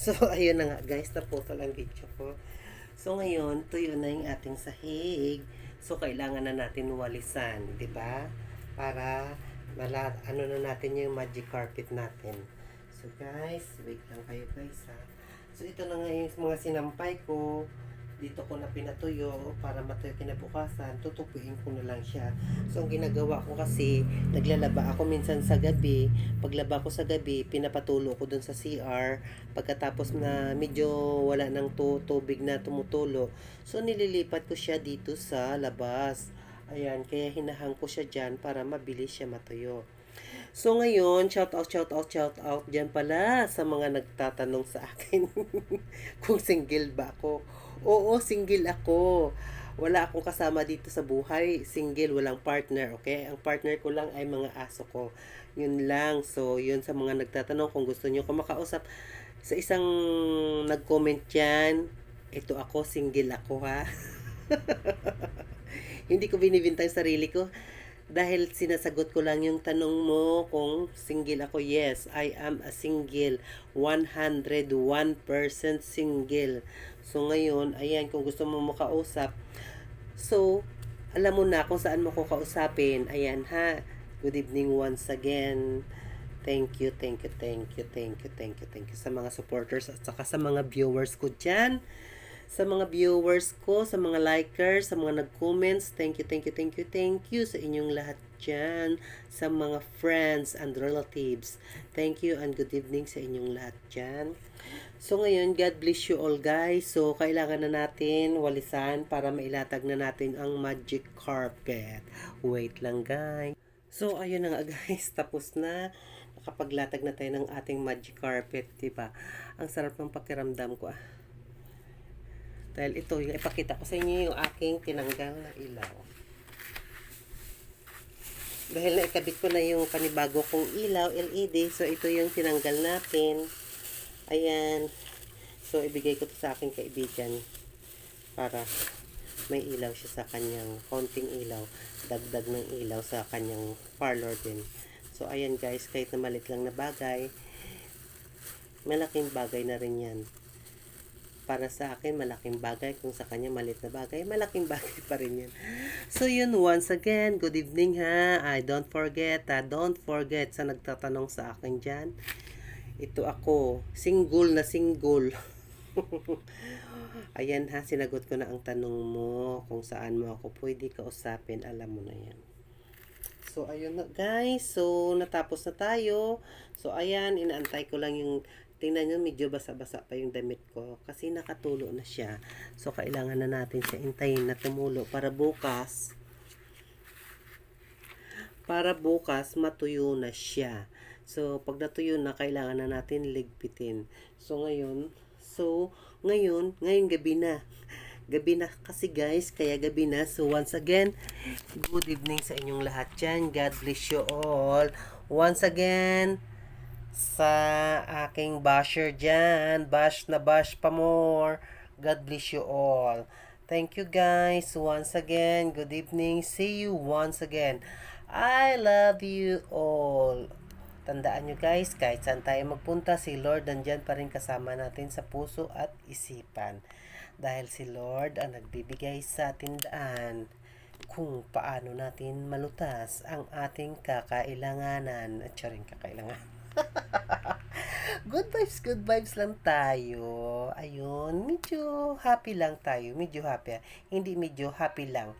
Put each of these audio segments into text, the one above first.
So, ayun na nga guys, naputol ang video ko. So, ngayon, tuyo na yung ating sahig. So, kailangan na natin walisan, di ba? Para, ano na natin yung magic carpet natin. So, guys, wait lang kayo guys ha. So, ito na nga yung mga sinampay ko. Dito ko na pinatuyo para matuyo kinabukasan. Tutupuin ko na lang siya. So, ang ginagawa ko kasi, naglalaba ako minsan sa gabi. Paglaba ko sa gabi, pinapatulo ko dun sa CR. Pagkatapos na medyo wala ng tubig na tumutulo, so nililipat ko siya dito sa labas. Ayan, kaya hinahang ko siya dyan para mabilis siya matuyo. So ngayon, shout out dyan pala sa mga nagtatanong sa akin kung single ba ako. Oo, single ako. Wala akong kasama dito sa buhay. Single, walang partner, okay? Ang partner ko lang ay mga aso ko. Yun lang. So, yun sa mga nagtatanong kung gusto nyo ko makausap. Sa isang nag-comment dyan, ito ako, single ako ha. Hindi ko binibintang sarili ko. Dahil sinasagot ko lang yung tanong mo kung single ako. Yes, I am a single. 101% single. So ngayon, ayan, kung gusto mo makausap. So, alam mo na kung saan mo ko kausapin. Ayan ha. Good evening once again. Thank you sa mga supporters at saka sa mga viewers ko dyan. Sa mga viewers ko, sa mga likers, sa mga nag-comments, thank you sa inyong lahat dyan, sa mga friends and relatives. Thank you and good evening sa inyong lahat dyan. So ngayon, God bless you all guys. So kailangan na natin walisan para mailatag na natin ang magic carpet. Wait lang guys. So ayun na nga guys, tapos na. Nakapaglatag na tayo ng ating magic carpet, diba? Ang sarap ng pakiramdam ko ah. Dahil ito, yung ipakita ko sa inyo yung aking tinanggal na ilaw. Dahil naikabit ko na yung panibago kong ilaw, LED. So, ito yung tinanggal natin. Ayan. So, ibigay ko to sa aking kaibigan. Para may ilaw siya sa kanyang konting ilaw. Dagdag ng ilaw sa kanyang parlor din. So, ayan guys, kahit na malit lang na bagay, malaking bagay na rin yan. Para sa akin, malaking bagay. Kung sa kanya, maliit na bagay, malaking bagay pa rin yan. So, yun, once again, good evening ha. Don't forget sa nagtatanong sa akin dyan. Ito ako, single na single. Ayan ha, sinagot ko na ang tanong mo. Kung saan mo ako pwede kausapin, alam mo na yan. So, ayun na guys. So, natapos na tayo. So, ayan, inaantay ko lang yung tingnan nyo, medyo basa-basa pa yung damit ko. Kasi nakatulo na siya. So, kailangan na natin siya intayin na tumulo para bukas matuyo na siya. So, pag natuyo na, kailangan na natin ligpitin. So, ngayon gabi na. Gabi na kasi guys, kaya gabi na. So, once again, good evening sa inyong lahat dyan. God bless you all. Once again, sa aking basher dyan. Bash na bash pa more. God bless you all. Thank you guys. Once again, good evening. See you once again. I love you all. Tandaan nyo guys, kahit saan tayo magpunta, si Lord nandyan pa rin kasama natin sa puso at isipan. Dahil si Lord ang nagbibigay sa atin daan kung paano natin malutas ang ating kakailanganan. At siya rin kakailangan. Good vibes lang tayo. Ayun, medyo happy lang tayo. Medyo happy. Hindi medyo happy lang.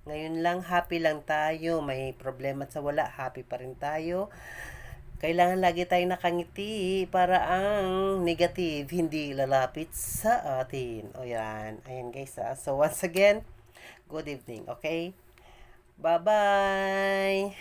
Ngayon lang happy lang tayo. May problema sa wala, happy pa rin tayo. Kailangan lagi tayong nakangiti para ang negative hindi lalapit sa atin. O yan. Ayan guys. So once again, good evening. Okay? Bye-bye.